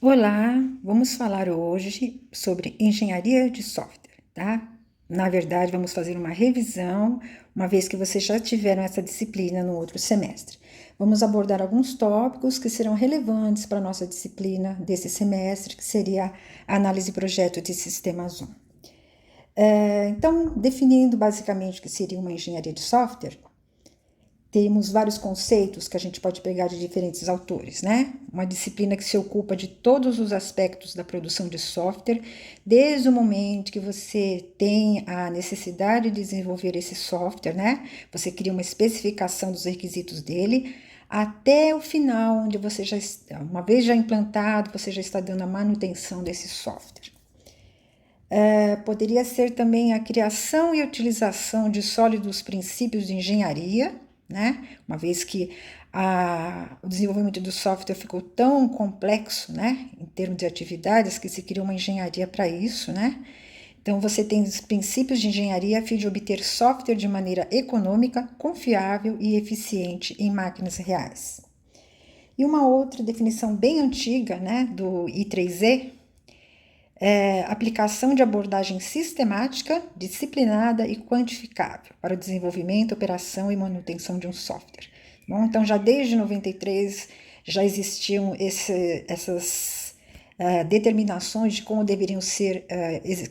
Olá, vamos falar hoje sobre engenharia de software, tá? Na verdade, vamos fazer uma revisão, uma vez que vocês já tiveram essa disciplina no outro semestre. Vamos abordar alguns tópicos que serão relevantes para a nossa disciplina desse semestre, que seria a análise de projeto de sistemas 1. Então, definindo basicamente o que seria uma engenharia de software, temos vários conceitos que a gente pode pegar de diferentes autores, né? Uma disciplina que se ocupa de todos os aspectos da produção de software, desde o momento que você tem a necessidade de desenvolver esse software, né? Você cria uma especificação dos requisitos dele, até o final, onde você já está, uma vez já implantado, você já está dando a manutenção desse software. Poderia ser também a criação e utilização de sólidos princípios de engenharia, né? Uma vez que o desenvolvimento do software ficou tão complexo, né? Em termos de atividades, que se criou uma engenharia para isso, né? Então, você tem os princípios de engenharia a fim de obter software de maneira econômica, confiável e eficiente em máquinas reais. E uma outra definição bem antiga, né, do I3E, aplicação de abordagem sistemática, disciplinada e quantificável para o desenvolvimento, operação e manutenção de um software. Bom, então, já desde 93 já existiam essas determinações de como deveriam ser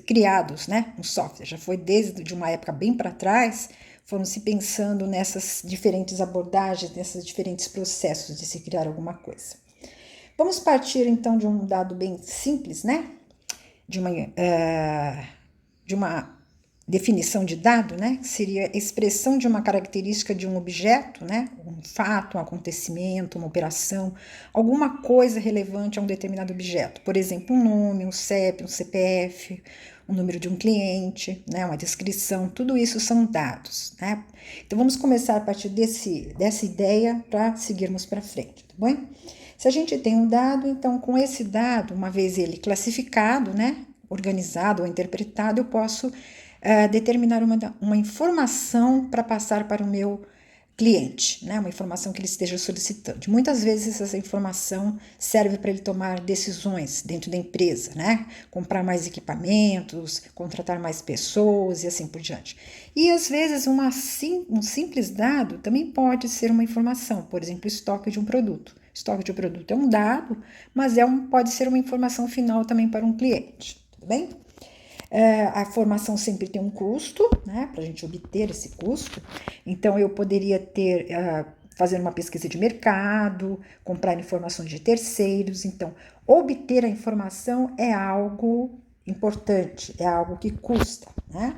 criados, né, um software. Já foi desde de uma época bem para trás, foram se pensando nessas diferentes abordagens, nesses diferentes processos de se criar alguma coisa. Vamos partir, então, de um dado bem simples, né? De uma definição de dado, né, que seria a expressão de uma característica de um objeto, né, um fato, um acontecimento, uma operação, alguma coisa relevante a um determinado objeto. Por exemplo, um nome, um CEP, um CPF, o número de um cliente, né, uma descrição, tudo isso são dados, né? Então, vamos começar a partir dessa ideia para seguirmos para frente, tá bom? Se a gente tem um dado, então, com esse dado, uma vez ele classificado, né, organizado ou interpretado, eu posso determinar uma informação para passar para o meu cliente, né, uma informação que ele esteja solicitando. Muitas vezes essa informação serve para ele tomar decisões dentro da empresa, né, comprar mais equipamentos, contratar mais pessoas e assim por diante. E às vezes um simples dado também pode ser uma informação, por exemplo, estoque de um produto. Estoque de um produto é um dado, mas pode ser uma informação final também para um cliente, tudo bem? A formação sempre tem um custo, né, para a gente obter esse custo. Então, eu poderia fazer uma pesquisa de mercado, comprar informações de terceiros. Então, obter a informação é algo importante, é algo que custa, né?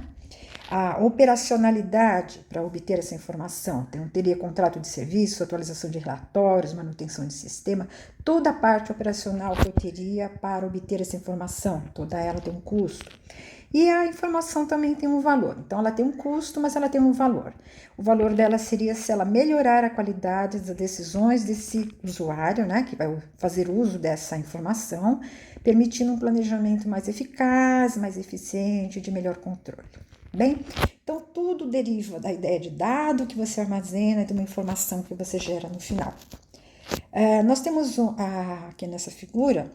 A operacionalidade para obter essa informação, então teria contrato de serviço, atualização de relatórios, manutenção de sistema, toda a parte operacional que eu teria para obter essa informação, toda ela tem um custo. E a informação também tem um valor, então ela tem um custo, mas ela tem um valor. O valor dela seria se ela melhorar a qualidade das decisões desse usuário, né, que vai fazer uso dessa informação, permitindo um planejamento mais eficaz, mais eficiente, de melhor controle. Bem, então tudo deriva da ideia de dado que você armazena e de uma informação que você gera no final. Nós temos aqui nessa figura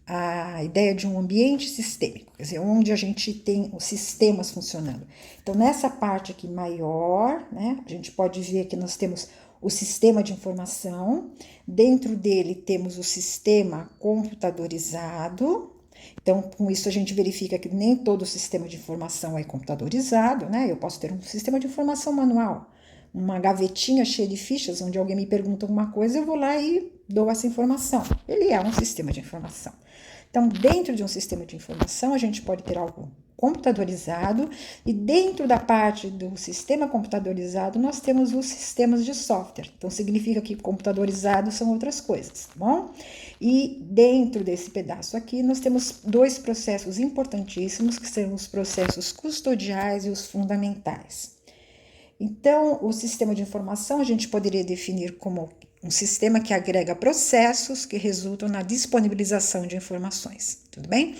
a ideia de um ambiente sistêmico, quer dizer, onde a gente tem os sistemas funcionando. Então, nessa parte aqui maior, né, a gente pode ver que nós temos o sistema de informação, dentro dele temos o sistema computadorizado. Então, com isso a gente verifica que nem todo o sistema de informação é computadorizado, né? Eu posso ter um sistema de informação manual, uma gavetinha cheia de fichas, onde alguém me pergunta alguma coisa, eu vou lá e dou essa informação. Ele é um sistema de informação. Então, dentro de um sistema de informação, a gente pode ter algo computadorizado, e dentro da parte do sistema computadorizado, nós temos os sistemas de software. Então, significa que computadorizados são outras coisas, tá bom? E dentro desse pedaço aqui, nós temos dois processos importantíssimos, que são os processos custodiais e os fundamentais. Então, o sistema de informação a gente poderia definir como um sistema que agrega processos que resultam na disponibilização de informações, tudo bem?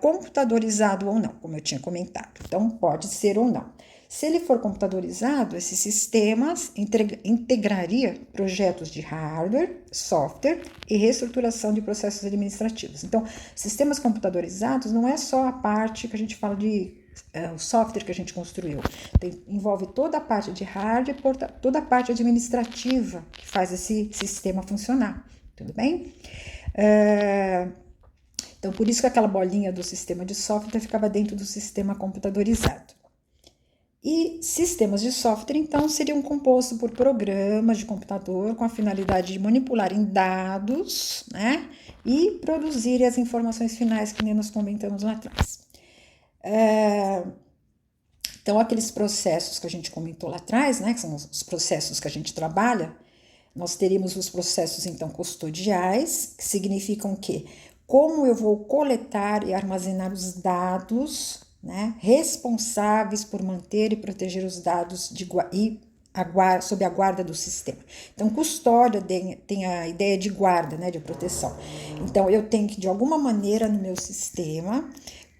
Computadorizado ou não, como eu tinha comentado. Então, pode ser ou não. Se ele for computadorizado, esses sistemas integraria projetos de hardware, software e reestruturação de processos administrativos. Então, sistemas computadorizados não é só a parte que a gente fala de o software que a gente construiu. Envolve toda a parte de hardware, toda a parte administrativa que faz esse sistema funcionar. Tudo bem? Então, por isso que aquela bolinha do sistema de software ficava dentro do sistema computadorizado. E sistemas de software, então, seriam compostos por programas de computador com a finalidade de manipularem dados, né? E produzirem as informações finais que nem nós comentamos lá atrás. Então, aqueles processos que a gente comentou lá atrás, né? Que são os processos que a gente trabalha, nós teríamos os processos, então, custodiais, que significam que como eu vou coletar e armazenar os dados, né, responsáveis por manter e proteger os dados sob a guarda do sistema. Então, custódia tem a ideia de guarda, né, de proteção. Então, eu tenho que, de alguma maneira, no meu sistema,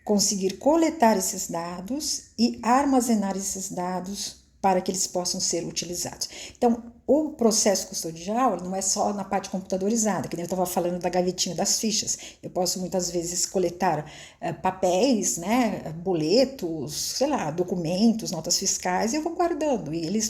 conseguir coletar esses dados e armazenar esses dados para que eles possam ser utilizados. Então, o processo custodial não é só na parte computadorizada, que nem eu estava falando da gavetinha das fichas. Eu posso muitas vezes coletar papéis, né, boletos, sei lá, documentos, notas fiscais, e eu vou guardando, e eles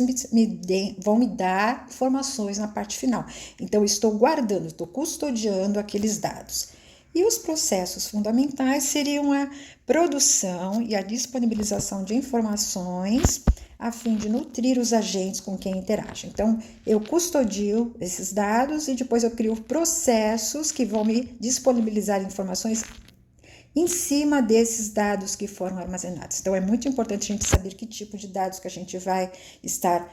vão me dar informações na parte final. Então, eu estou guardando, estou custodiando aqueles dados. E os processos fundamentais seriam a produção e a disponibilização de informações a fim de nutrir os agentes com quem interage. Então, eu custodio esses dados e depois eu crio processos que vão me disponibilizar informações em cima desses dados que foram armazenados. Então, é muito importante a gente saber que tipo de dados que a gente vai estar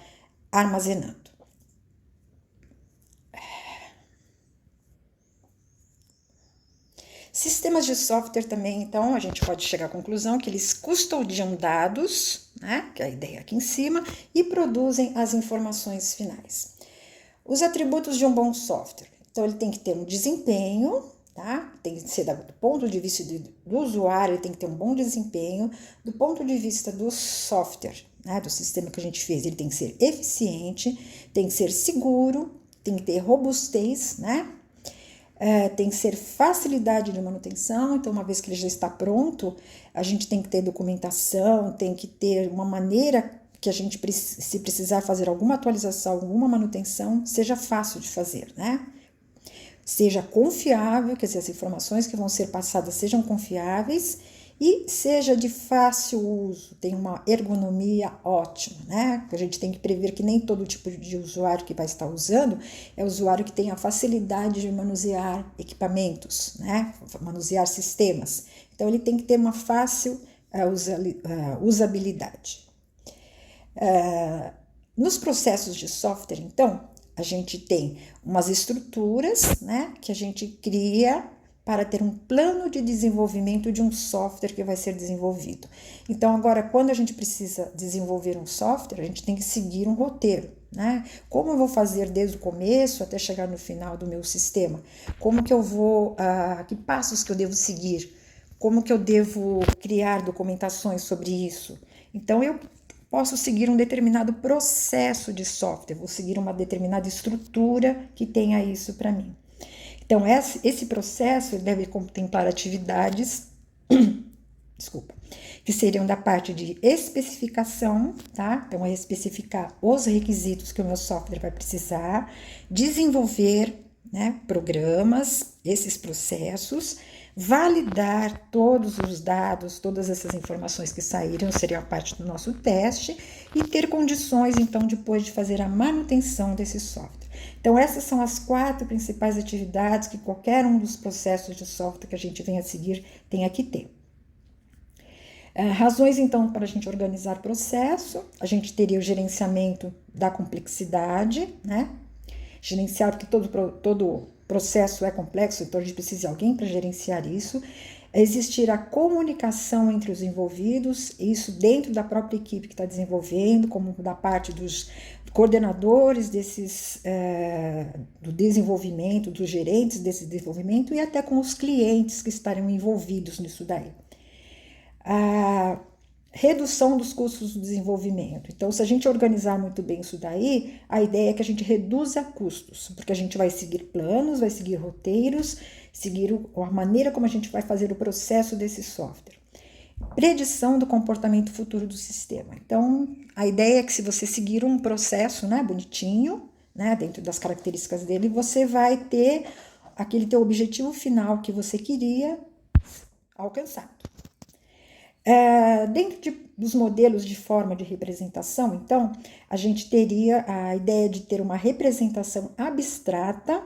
armazenando. Sistemas de software também, então, a gente pode chegar à conclusão que eles custodiam dados, né, que é a ideia aqui em cima, e produzem as informações finais. Os atributos de um bom software. Então, ele tem que ter um desempenho, tá? Tem que ser do ponto de vista do usuário, ele tem que ter um bom desempenho. Do ponto de vista do software, né, do sistema que a gente fez, ele tem que ser eficiente, tem que ser seguro, tem que ter robustez, né? Tem que ser facilidade de manutenção, então uma vez que ele já está pronto, a gente tem que ter documentação, tem que ter uma maneira que a gente, se precisar fazer alguma atualização, alguma manutenção, seja fácil de fazer, né? Seja confiável, quer dizer, as informações que vão ser passadas sejam confiáveis e seja de fácil uso, tem uma ergonomia ótima, né? A gente tem que prever que nem todo tipo de usuário que vai estar usando é usuário que tem a facilidade de manusear equipamentos, né? Manusear sistemas. Então, ele tem que ter uma fácil usabilidade. Nos processos de software, então, a gente tem umas estruturas, né? Que a gente cria para ter um plano de desenvolvimento de um software que vai ser desenvolvido. Então, agora, quando a gente precisa desenvolver um software, a gente tem que seguir um roteiro, né? Como eu vou fazer desde o começo até chegar no final do meu sistema? Como que eu vou, que passos que eu devo seguir? Como que eu devo criar documentações sobre isso? Então, eu posso seguir um determinado processo de software, vou seguir uma determinada estrutura que tenha isso para mim. Então, esse processo deve contemplar atividades, que seriam da parte de especificação, tá? Então, é especificar os requisitos que o meu software vai precisar, desenvolver, né, programas, esses processos, validar todos os dados, todas essas informações que saíram, seria a parte do nosso teste, e ter condições, então, depois de fazer a manutenção desse software. Então, essas são as 4 principais atividades que qualquer um dos processos de software que a gente venha a seguir tenha que ter. Razões, então, para a gente organizar processo, a gente teria o gerenciamento da complexidade, né? Gerenciar, porque todo processo é complexo, então a gente precisa de alguém para gerenciar isso. Existir a comunicação entre os envolvidos, isso dentro da própria equipe que está desenvolvendo, como da parte dos coordenadores do desenvolvimento, dos gerentes desse desenvolvimento e até com os clientes que estarão envolvidos nisso daí. redução dos custos do desenvolvimento. Então, se a gente organizar muito bem isso daí, a ideia é que a gente reduza custos, porque a gente vai seguir planos, vai seguir roteiros, seguir a maneira como a gente vai fazer o processo desse software. Predição do comportamento futuro do sistema. Então, a ideia é que se você seguir um processo, né, bonitinho, né, dentro das características dele, você vai ter aquele teu objetivo final que você queria alcançado. Dentro dos modelos de forma de representação, então, a gente teria a ideia de ter uma representação abstrata,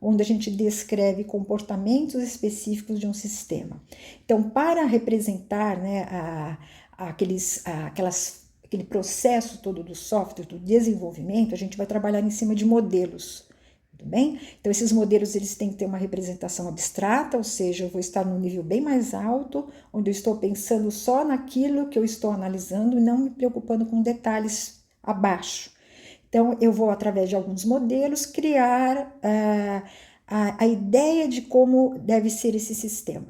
onde a gente descreve comportamentos específicos de um sistema. Então, para representar, né, aquele processo todo do software, do desenvolvimento, a gente vai trabalhar em cima de modelos. Tudo bem? Então, esses modelos eles têm que ter uma representação abstrata, ou seja, eu vou estar num nível bem mais alto, onde eu estou pensando só naquilo que eu estou analisando e não me preocupando com detalhes abaixo. Então, eu vou, através de alguns modelos, criar a ideia de como deve ser esse sistema,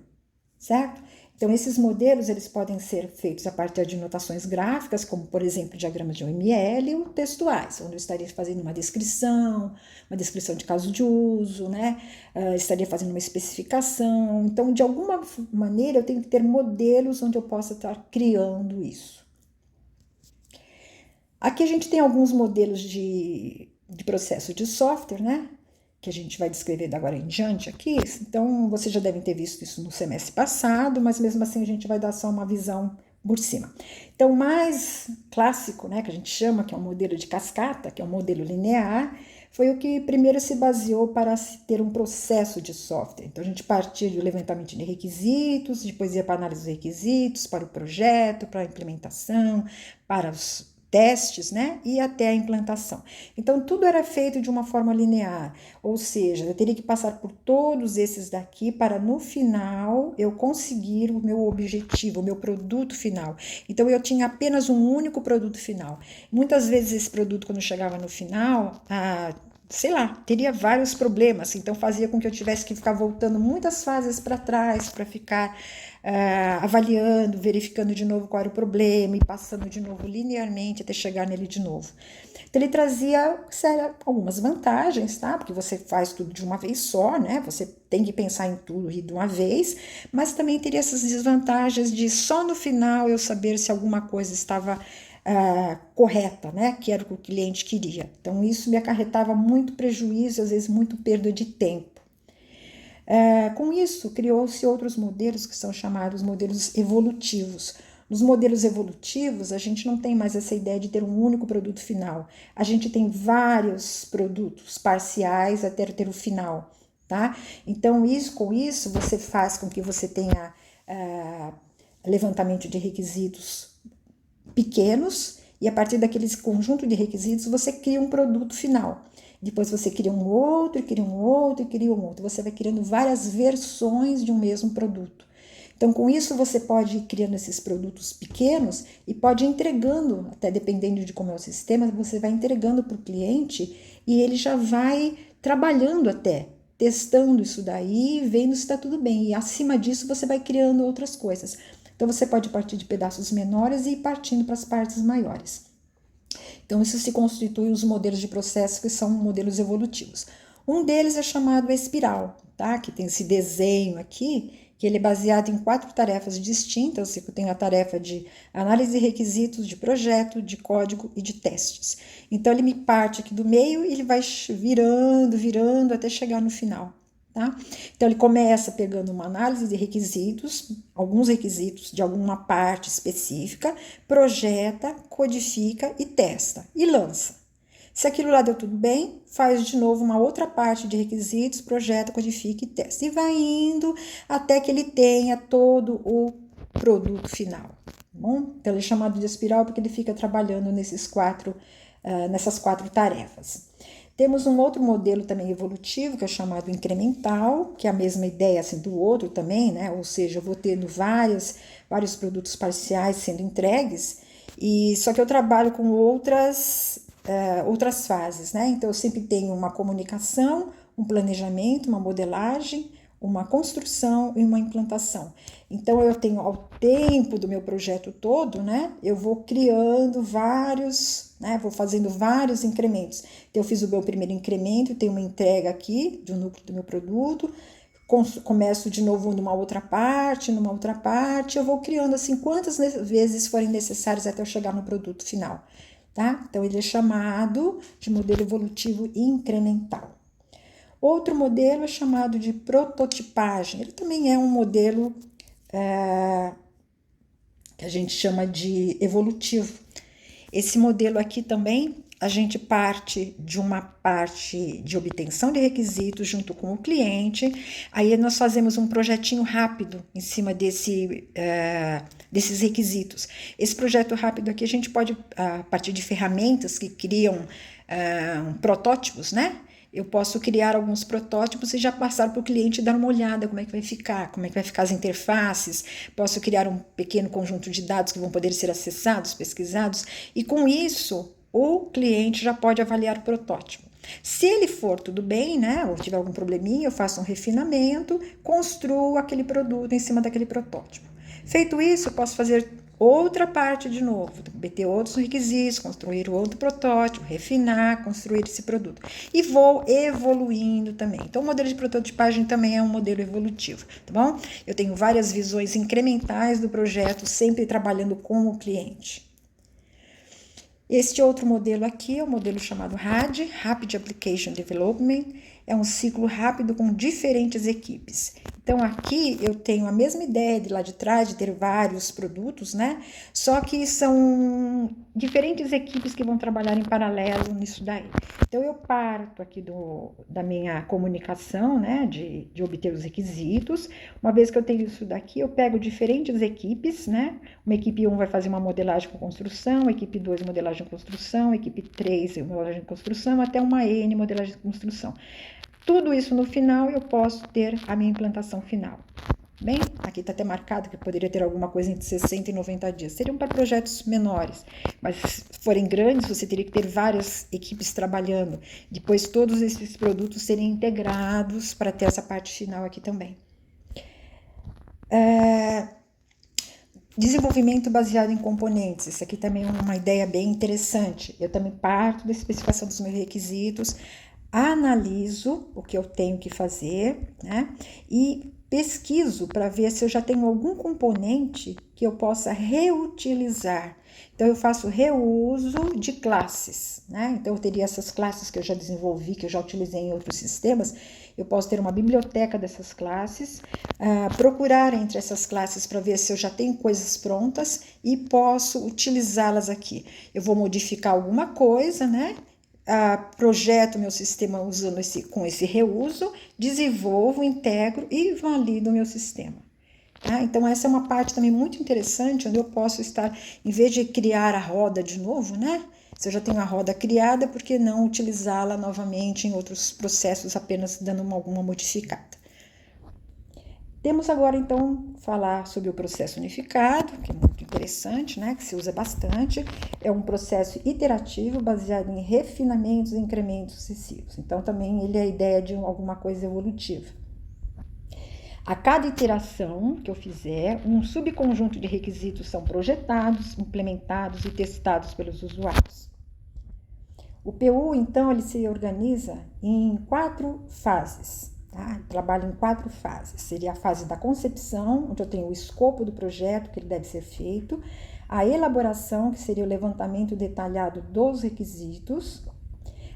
certo? Então, esses modelos eles podem ser feitos a partir de notações gráficas, como, por exemplo, diagramas de UML, ou textuais, onde eu estaria fazendo uma descrição de caso de uso, né? Estaria fazendo uma especificação. Então, de alguma maneira, eu tenho que ter modelos onde eu possa estar criando isso. Aqui a gente tem alguns modelos de processo de software, né? Que a gente vai descrever da agora em diante aqui. Então, vocês já devem ter visto isso no semestre passado, mas mesmo assim a gente vai dar só uma visão por cima. Então, o mais clássico, né, que a gente chama, que é um modelo de cascata, que é um modelo linear, foi o que primeiro se baseou para se ter um processo de software. Então, a gente partia do levantamento de requisitos, depois ia para a análise dos requisitos, para o projeto, para a implementação, para os testes, né, e até a implantação. Então, tudo era feito de uma forma linear, ou seja, eu teria que passar por todos esses daqui para no final eu conseguir o meu objetivo, o meu produto final. Então, eu tinha apenas um único produto final. Muitas vezes esse produto, quando chegava no final, sei lá, teria vários problemas, então fazia com que eu tivesse que ficar voltando muitas fases para trás para ficar avaliando, verificando de novo qual era o problema e passando de novo linearmente até chegar nele de novo. Então, ele trazia algumas vantagens, tá? Porque você faz tudo de uma vez só, né? Você tem que pensar em tudo de uma vez, mas também teria essas desvantagens de só no final eu saber se alguma coisa estava correta, né? Que era o que o cliente queria. Então, isso me acarretava muito prejuízo, às vezes muito perda de tempo. Com isso, criou-se outros modelos que são chamados modelos evolutivos. Nos modelos evolutivos, a gente não tem mais essa ideia de ter um único produto final. A gente tem vários produtos parciais até ter o final, tá? Então, com isso, você faz com que você tenha levantamento de requisitos pequenos e a partir daqueles conjunto de requisitos, você cria um produto final. Depois você cria um outro, cria um outro, cria um outro. Você vai criando várias versões de um mesmo produto. Então, com isso, você pode ir criando esses produtos pequenos e pode ir entregando, até dependendo de como é o sistema, você vai entregando para o cliente e ele já vai trabalhando até, testando isso daí, vendo se está tudo bem. E acima disso, você vai criando outras coisas. Então, você pode partir de pedaços menores e ir partindo para as partes maiores. Então, isso se constitui os modelos de processo que são modelos evolutivos. Um deles é chamado espiral, tá? Que tem esse desenho aqui, que ele é baseado em 4 tarefas distintas. Você tem a tarefa de análise de requisitos, de projeto, de código e de testes. Então, ele me parte aqui do meio e ele vai virando até chegar no final. Tá? Então, ele começa pegando uma análise de requisitos, alguns requisitos de alguma parte específica, projeta, codifica e testa, e lança. Se aquilo lá deu tudo bem, faz de novo uma outra parte de requisitos, projeta, codifica e testa. E vai indo até que ele tenha todo o produto final. Tá bom? Então, ele é chamado de espiral porque ele fica trabalhando nessas 4 tarefas. Temos um outro modelo também evolutivo, que é chamado incremental, que é a mesma ideia assim, do outro também, né? Ou seja, eu vou tendo vários produtos parciais sendo entregues, só que eu trabalho com outras fases, né? Então, eu sempre tenho uma comunicação, um planejamento, uma modelagem, uma construção e uma implantação. Então, eu tenho, ao tempo do meu projeto todo, né, eu vou criando vários, né, vou fazendo vários incrementos. Então, eu fiz o meu primeiro incremento, tenho uma entrega aqui de um núcleo do meu produto, começo de novo numa outra parte, eu vou criando assim quantas vezes forem necessárias até eu chegar no produto final, tá? Então, ele é chamado de modelo evolutivo incremental. Outro modelo é chamado de prototipagem. Ele também é um modelo que a gente chama de evolutivo. Esse modelo aqui também, a gente parte de uma parte de obtenção de requisitos junto com o cliente, aí nós fazemos um projetinho rápido em cima desses requisitos. Esse projeto rápido aqui a gente pode, a partir de ferramentas que criam protótipos, né? Eu posso criar alguns protótipos e já passar para o cliente dar uma olhada como é que vai ficar as interfaces, posso criar um pequeno conjunto de dados que vão poder ser acessados, pesquisados, e com isso o cliente já pode avaliar o protótipo. Se ele for tudo bem, né, ou tiver algum probleminha, eu faço um refinamento, construo aquele produto em cima daquele protótipo. Feito isso, eu posso fazer outra parte de novo, meter outros requisitos, construir outro protótipo, refinar, construir esse produto. E vou evoluindo também. Então, o modelo de prototipagem também é um modelo evolutivo, tá bom? Eu tenho várias visões incrementais do projeto, sempre trabalhando com o cliente. Este outro modelo aqui é o modelo chamado RAD, Rapid Application Development, é um ciclo rápido com diferentes equipes. Então, aqui eu tenho a mesma ideia de lá de trás, de ter vários produtos, né? Só que são diferentes equipes que vão trabalhar em paralelo nisso daí. Então, eu parto aqui da minha comunicação, né? De obter os requisitos. Uma vez que eu tenho isso daqui, eu pego diferentes equipes, né? Uma equipe 1 vai fazer uma modelagem com construção, equipe 2 modelagem com construção, equipe 3 modelagem com construção, até uma N modelagem com construção. Tudo isso no final eu posso ter a minha implantação final. Bem, aqui está até marcado que poderia ter alguma coisa entre 60 e 90 dias. Seriam para projetos menores, mas se forem grandes, você teria que ter várias equipes trabalhando. Depois todos esses produtos serem integrados para ter essa parte final aqui também. Desenvolvimento baseado em componentes. Isso aqui também é uma ideia bem interessante. Eu também parto da especificação dos meus requisitos, analiso o que eu tenho que fazer, né? E pesquiso para ver se eu já tenho algum componente que eu possa reutilizar. Então, eu faço reuso de classes, né? Então, eu teria essas classes que eu já desenvolvi, que eu já utilizei em outros sistemas. Eu posso ter uma biblioteca dessas classes, procurar entre essas classes para ver se eu já tenho coisas prontas e posso utilizá-las aqui. Eu vou modificar alguma coisa, né? Projeto meu sistema usando com esse reuso, desenvolvo, integro e valido o meu sistema. Tá? Então, essa é uma parte também muito interessante, onde eu posso estar, em vez de criar a roda de novo, né? Se eu já tenho a roda criada, por que não utilizá-la novamente em outros processos, apenas dando alguma modificada? Temos agora, então, falar sobre o processo unificado, que é muito interessante, né? Que se usa bastante. É um processo iterativo baseado em refinamentos e incrementos sucessivos. Então, também ele é a ideia de alguma coisa evolutiva. A cada iteração que eu fizer, um subconjunto de requisitos são projetados, implementados e testados pelos usuários. O PU, então, ele se organiza em 4 fases. Tá? Trabalho em 4 fases. Seria a fase da concepção, onde eu tenho o escopo do projeto, que ele deve ser feito, a elaboração, que seria o levantamento detalhado dos requisitos,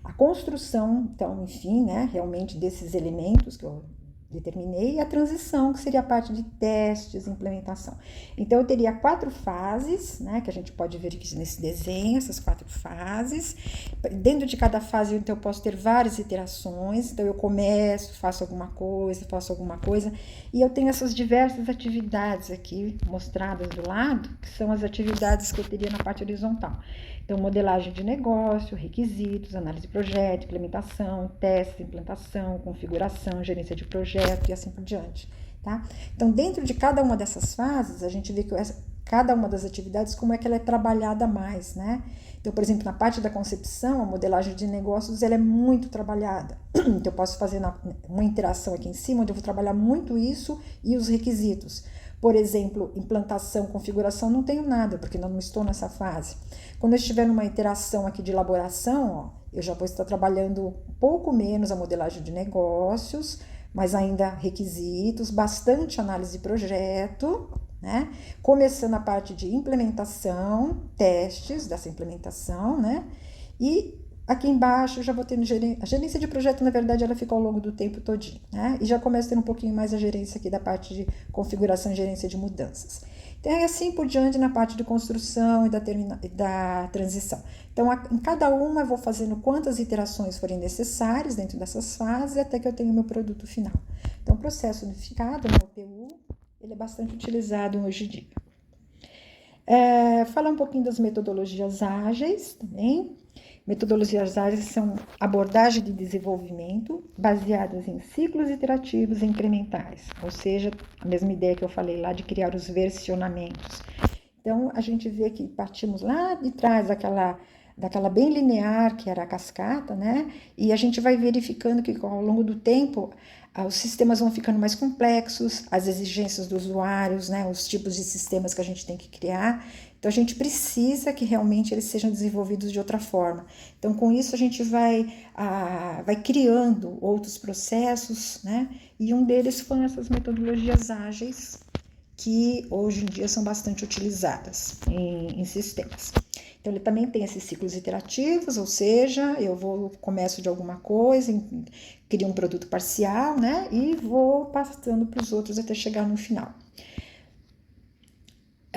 a construção, então, enfim, né, realmente desses elementos que eu determinei, e a transição, que seria a parte de testes e implementação. Então, eu teria 4 fases, né, que a gente pode ver aqui nesse desenho, essas 4 fases. Dentro de cada fase, então, eu posso ter várias iterações. Então, eu começo, faço alguma coisa, e eu tenho essas diversas atividades aqui mostradas do lado, que são as atividades que eu teria na parte horizontal. Então, modelagem de negócio, requisitos, análise de projeto, implementação, teste, implantação, configuração, gerência de projeto e assim por diante, tá? Então, dentro de cada uma dessas fases, a gente vê que cada uma das atividades, como é que ela é trabalhada mais, né? Então, por exemplo, na parte da concepção, a modelagem de negócios, ela é muito trabalhada. Então, eu posso fazer uma interação aqui em cima, onde eu vou trabalhar muito isso e os requisitos. Por exemplo, implantação, configuração, não tenho nada, porque não estou nessa fase. Quando eu estiver numa interação aqui de elaboração, ó, eu já vou estar trabalhando um pouco menos a modelagem de negócios, mas ainda requisitos, bastante análise de projeto, né? Começando a parte de implementação, testes dessa implementação, né? E aqui embaixo já vou tendo a gerência de projeto, na verdade, ela fica ao longo do tempo todinho, né? E já começa a ter um pouquinho mais a gerência aqui da parte de configuração e gerência de mudanças. Então, é assim por diante na parte de construção e da transição. Então, em cada uma eu vou fazendo quantas iterações forem necessárias dentro dessas fases até que eu tenha o meu produto final. Então, o processo unificado, no OPU, ele é bastante utilizado hoje em dia. Falar um pouquinho das metodologias ágeis também. Metodologias ágeis são abordagem de desenvolvimento baseadas em ciclos iterativos e incrementais, ou seja, a mesma ideia que eu falei lá de criar os versionamentos. Então, a gente vê que partimos lá de trás daquela bem linear, que era a cascata, né? E a gente vai verificando que ao longo do tempo os sistemas vão ficando mais complexos, as exigências dos usuários, né? Os tipos de sistemas que a gente tem que criar. Então, a gente precisa que realmente eles sejam desenvolvidos de outra forma. Então, com isso, a gente vai criando outros processos, né? E um deles foram essas metodologias ágeis, que hoje em dia são bastante utilizadas em sistemas. Então, ele também tem esses ciclos iterativos, ou seja, começo de alguma coisa, crio um produto parcial, né? E vou passando para os outros até chegar no final.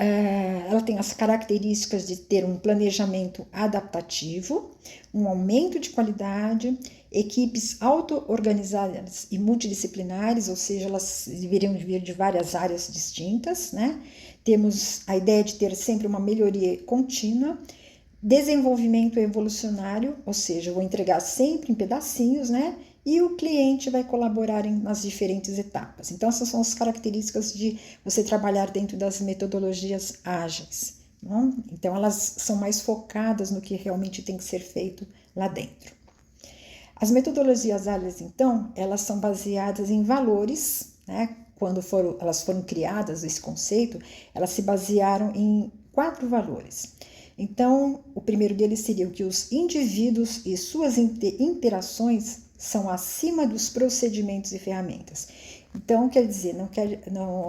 Ela tem as características de ter um planejamento adaptativo, um aumento de qualidade, equipes auto-organizadas e multidisciplinares, ou seja, elas deveriam vir de várias áreas distintas, né? Temos a ideia de ter sempre uma melhoria contínua, desenvolvimento evolucionário, ou seja, eu vou entregar sempre em pedacinhos, né? E o cliente vai colaborar nas diferentes etapas. Então, essas são as características de você trabalhar dentro das metodologias ágeis. Não? Então, elas são mais focadas no que realmente tem que ser feito lá dentro. As metodologias ágeis, então, elas são baseadas em valores, né? Quando elas foram criadas, esse conceito, elas se basearam em 4 valores. Então, o primeiro deles seria que os indivíduos e suas interações são acima dos procedimentos e ferramentas. Então, quer dizer,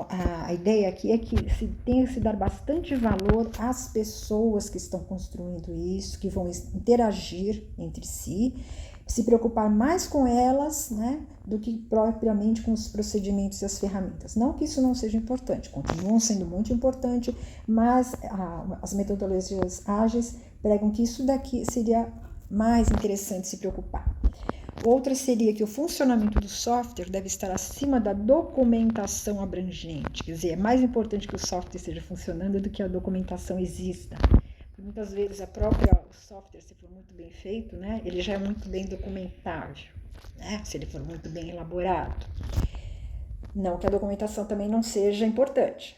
a ideia aqui é que tem que se dar bastante valor às pessoas que estão construindo isso, que vão interagir entre si, se preocupar mais com elas, né, do que propriamente com os procedimentos e as ferramentas. Não que isso não seja importante, continuam sendo muito importante, mas as metodologias ágeis pregam que isso daqui seria mais interessante se preocupar. Outra seria que o funcionamento do software deve estar acima da documentação abrangente, quer dizer, é mais importante que o software esteja funcionando do que a documentação exista. Muitas vezes o software, se for muito bem feito, né, ele já é muito bem documentável, né, se ele for muito bem elaborado. Não que a documentação também não seja importante.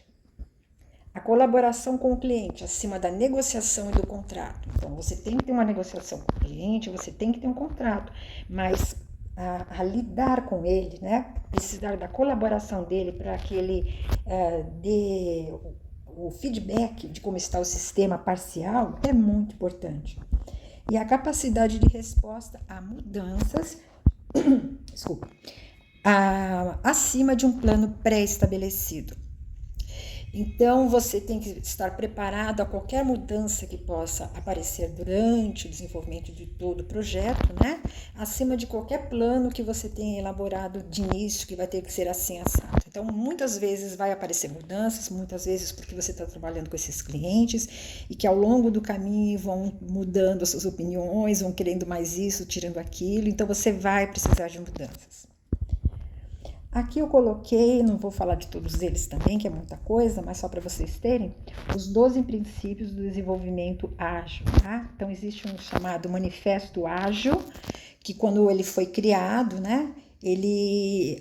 A colaboração com o cliente, acima da negociação e do contrato. Então, você tem que ter uma negociação com o cliente, você tem que ter um contrato, mas a lidar com ele, né, precisar da colaboração dele para que ele dê o feedback de como está o sistema parcial é muito importante. E a capacidade de resposta a mudanças, acima de um plano pré-estabelecido. Então, você tem que estar preparado a qualquer mudança que possa aparecer durante o desenvolvimento de todo o projeto, né? Acima de qualquer plano que você tenha elaborado de início, que vai ter que ser assim assado. Então, muitas vezes vai aparecer mudanças, muitas vezes porque você está trabalhando com esses clientes e que ao longo do caminho vão mudando as suas opiniões, vão querendo mais isso, tirando aquilo. Então, você vai precisar de mudanças. Aqui eu coloquei, não vou falar de todos eles também, que é muita coisa, mas só para vocês terem, os 12 princípios do desenvolvimento ágil, tá? Então, existe um chamado Manifesto Ágil, que quando ele foi criado, né,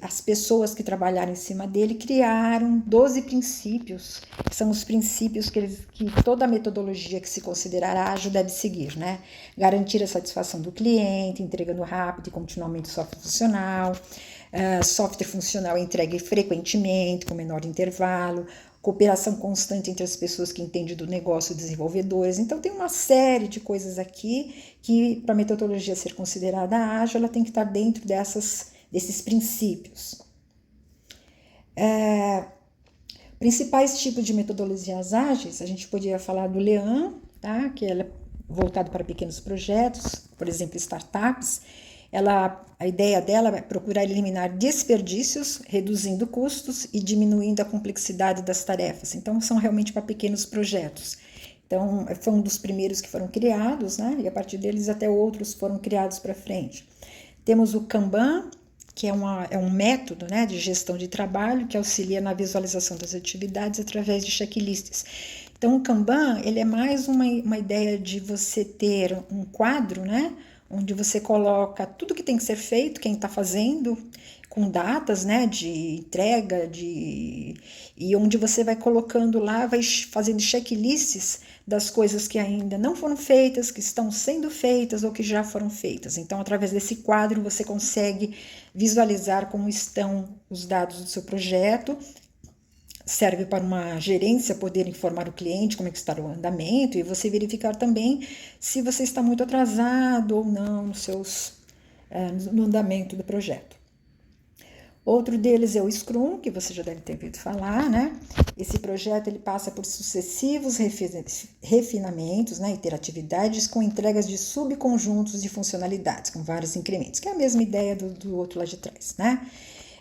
as pessoas que trabalharam em cima dele criaram 12 princípios, que são os princípios que toda a metodologia que se considerar ágil deve seguir, né? Garantir a satisfação do cliente, entregando rápido e continuamente o software funcional, software funcional entregue frequentemente, com menor intervalo, cooperação constante entre as pessoas que entendem do negócio e desenvolvedores. Então, tem uma série de coisas aqui que, para a metodologia ser considerada ágil, ela tem que estar dentro desses princípios. Principais tipos de metodologias ágeis, a gente podia falar do Lean, tá? Que ela é voltado para pequenos projetos, por exemplo, startups. A ideia dela é procurar eliminar desperdícios, reduzindo custos e diminuindo a complexidade das tarefas. Então, são realmente para pequenos projetos. Então, foi um dos primeiros que foram criados, né? E a partir deles até outros foram criados para frente. Temos o Kanban, que é um método, né, de gestão de trabalho que auxilia na visualização das atividades através de checklists. Então, o Kanban, ele é mais uma ideia de você ter um quadro, né, onde você coloca tudo que tem que ser feito, quem está fazendo, com datas, né, de entrega, e onde você vai colocando lá, vai fazendo checklists das coisas que ainda não foram feitas, que estão sendo feitas ou que já foram feitas. Então, através desse quadro, você consegue visualizar como estão os dados do seu projeto. Serve para uma gerência poder informar o cliente como é que está o andamento e você verificar também se você está muito atrasado ou não no andamento do projeto. Outro deles é o Scrum, que você já deve ter ouvido falar, né? Esse projeto ele passa por sucessivos refinamentos, né, iteratividades com entregas de subconjuntos de funcionalidades, com vários incrementos, que é a mesma ideia do outro lá de trás, né?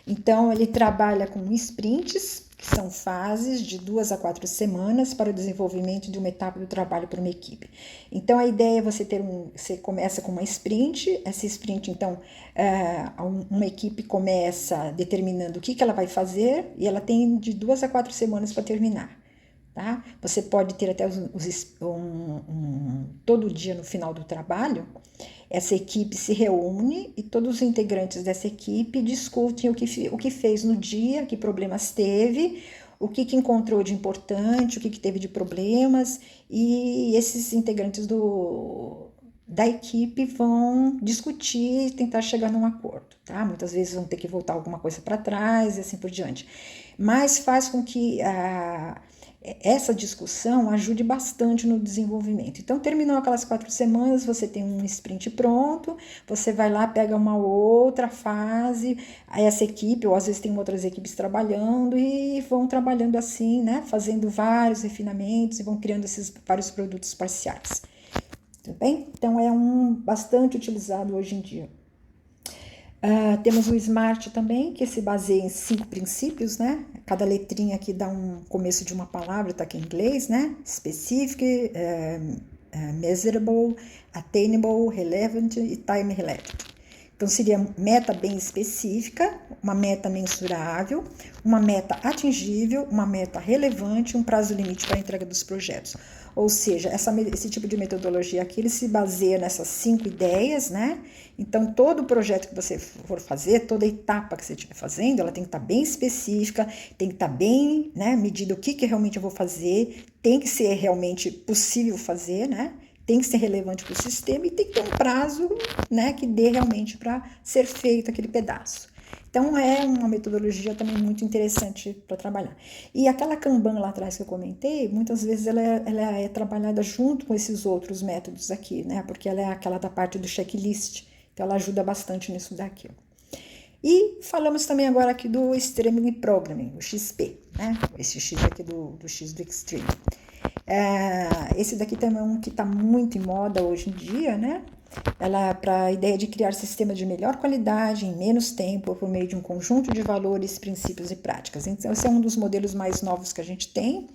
Então, ele trabalha com sprints, que são fases de 2 a 4 semanas para o desenvolvimento de uma etapa do trabalho para uma equipe. Então, a ideia é você começa com uma sprint, essa sprint, então, uma equipe começa determinando o que ela vai fazer e ela tem de 2 a 4 semanas para terminar. Tá? Você pode ter até todo dia no final do trabalho, essa equipe se reúne e todos os integrantes dessa equipe discutem o que fez no dia, que problemas teve, o que encontrou de importante, o que teve de problemas, e esses integrantes da equipe vão discutir e tentar chegar num acordo, tá? Muitas vezes vão ter que voltar alguma coisa para trás e assim por diante. Mas faz com que essa discussão ajude bastante no desenvolvimento. Então, terminou aquelas 4 semanas, você tem um sprint pronto, você vai lá, pega uma outra fase, essa equipe, ou às vezes tem outras equipes trabalhando e vão trabalhando assim, né, fazendo vários refinamentos e vão criando esses vários produtos parciais. Tudo bem? Então, é bastante utilizado hoje em dia. Temos o SMART também, que se baseia em 5 princípios, né? Cada letrinha aqui dá um começo de uma palavra, tá aqui em inglês, né? Specific, measurable, attainable, relevant e time relevant. Então, seria meta bem específica, uma meta mensurável, uma meta atingível, uma meta relevante e um prazo limite para a entrega dos projetos. Ou seja, esse tipo de metodologia aqui, ele se baseia nessas 5 ideias, né? Então, todo projeto que você for fazer, toda etapa que você estiver fazendo, ela tem que estar bem específica, tem que estar bem, né, medida o que realmente eu vou fazer, tem que ser realmente possível fazer, né? Tem que ser relevante para o sistema e tem que ter um prazo, né, que dê realmente para ser feito aquele pedaço. Então, é uma metodologia também muito interessante para trabalhar. E aquela Kanban lá atrás que eu comentei, muitas vezes ela é trabalhada junto com esses outros métodos aqui, né? Porque ela é aquela da parte do checklist. Então, ela ajuda bastante nisso daqui. E falamos também agora aqui do Extreme Programming, o XP, né? Esse X aqui do X do Extreme. Esse daqui também é um que está muito em moda hoje em dia, né? Ela é para a ideia de criar sistemas de melhor qualidade em menos tempo por meio de um conjunto de valores, princípios e práticas. Então, esse é um dos modelos mais novos que a gente tem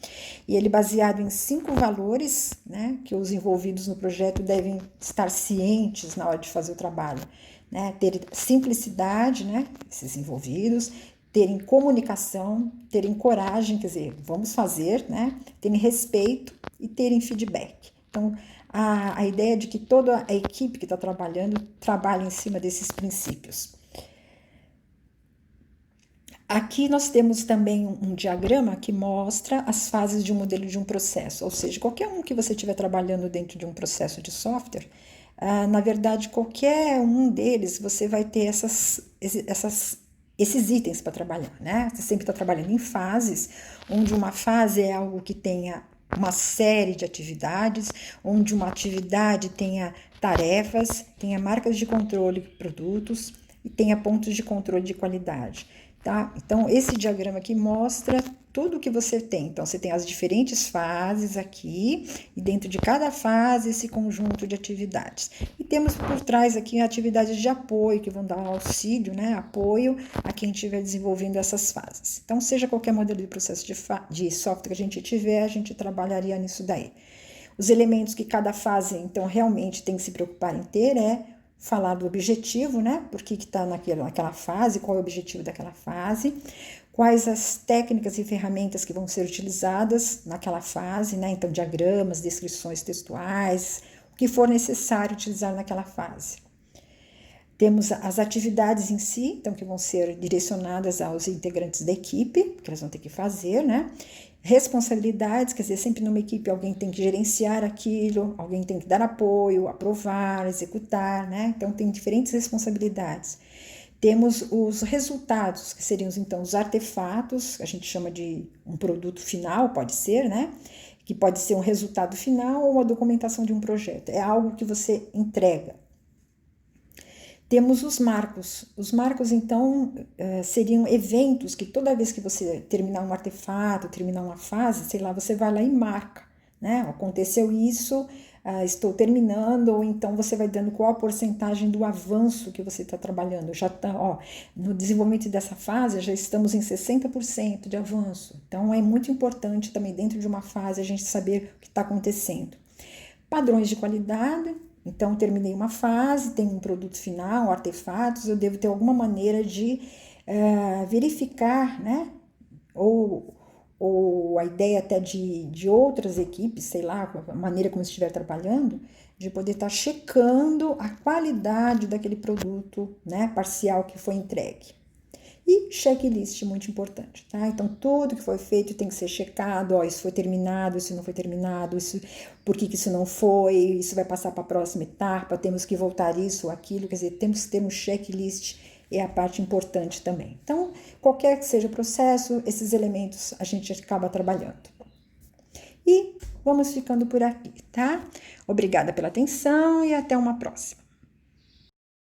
e ele é baseado em 5 valores, né, que os envolvidos no projeto devem estar cientes na hora de fazer o trabalho, né? Ter simplicidade, né, esses envolvidos, terem comunicação, terem coragem, quer dizer, vamos fazer, né, terem respeito e terem feedback. Então, a ideia de que toda a equipe que está trabalhando trabalha em cima desses princípios. Aqui nós temos também um diagrama que mostra as fases de um modelo de um processo, ou seja, qualquer um que você estiver trabalhando dentro de um processo de software, na verdade, qualquer um deles você vai ter esses itens para trabalhar, né? Você sempre está trabalhando em fases, onde uma fase é algo que tenha uma série de atividades, onde uma atividade tenha tarefas, tenha marcas de controle de produtos e tenha pontos de controle de qualidade. Tá? Então, esse diagrama aqui mostra tudo o que você tem. Então, você tem as diferentes fases aqui, e dentro de cada fase, esse conjunto de atividades. E temos por trás aqui atividades de apoio, que vão dar auxílio, né? Apoio a quem estiver desenvolvendo essas fases. Então, seja qualquer modelo de processo de software que a gente tiver, a gente trabalharia nisso daí. Os elementos que cada fase, então, realmente tem que se preocupar em ter falar do objetivo, né? Por que está naquela fase, qual é o objetivo daquela fase, quais as técnicas e ferramentas que vão ser utilizadas naquela fase, né? Então, diagramas, descrições textuais, o que for necessário utilizar naquela fase. Temos as atividades em si, então, que vão ser direcionadas aos integrantes da equipe, que eles vão ter que fazer, né? Responsabilidades, quer dizer, sempre numa equipe alguém tem que gerenciar aquilo, alguém tem que dar apoio, aprovar, executar, né? Então, tem diferentes responsabilidades. Temos os resultados, que seriam, então, os artefatos, que a gente chama de um produto final, pode ser, né? Que pode ser um resultado final ou uma documentação de um projeto. É algo que você entrega. Temos os marcos. Os marcos, então, seriam eventos que toda vez que você terminar um artefato, terminar uma fase, sei lá, você vai lá e marca, né? Aconteceu isso, estou terminando, ou então você vai dando qual a porcentagem do avanço que você está trabalhando. Já está, ó, no desenvolvimento dessa fase, já estamos em 60% de avanço. Então, é muito importante também, dentro de uma fase, a gente saber o que está acontecendo. Padrões de qualidade. Então, terminei uma fase, tem um produto final, artefatos, eu devo ter alguma maneira de verificar, né? Ou a ideia até de outras equipes, sei lá, a maneira como estiver trabalhando, de poder estar checando a qualidade daquele produto, né, parcial que foi entregue. E checklist, muito importante, tá? Então, tudo que foi feito tem que ser checado, ó, isso foi terminado, isso não foi terminado, isso, por que isso não foi, isso vai passar para a próxima etapa, temos que voltar isso ou aquilo, quer dizer, temos que ter um checklist, é a parte importante também. Então, qualquer que seja o processo, esses elementos a gente acaba trabalhando. E vamos ficando por aqui, tá? Obrigada pela atenção e até uma próxima.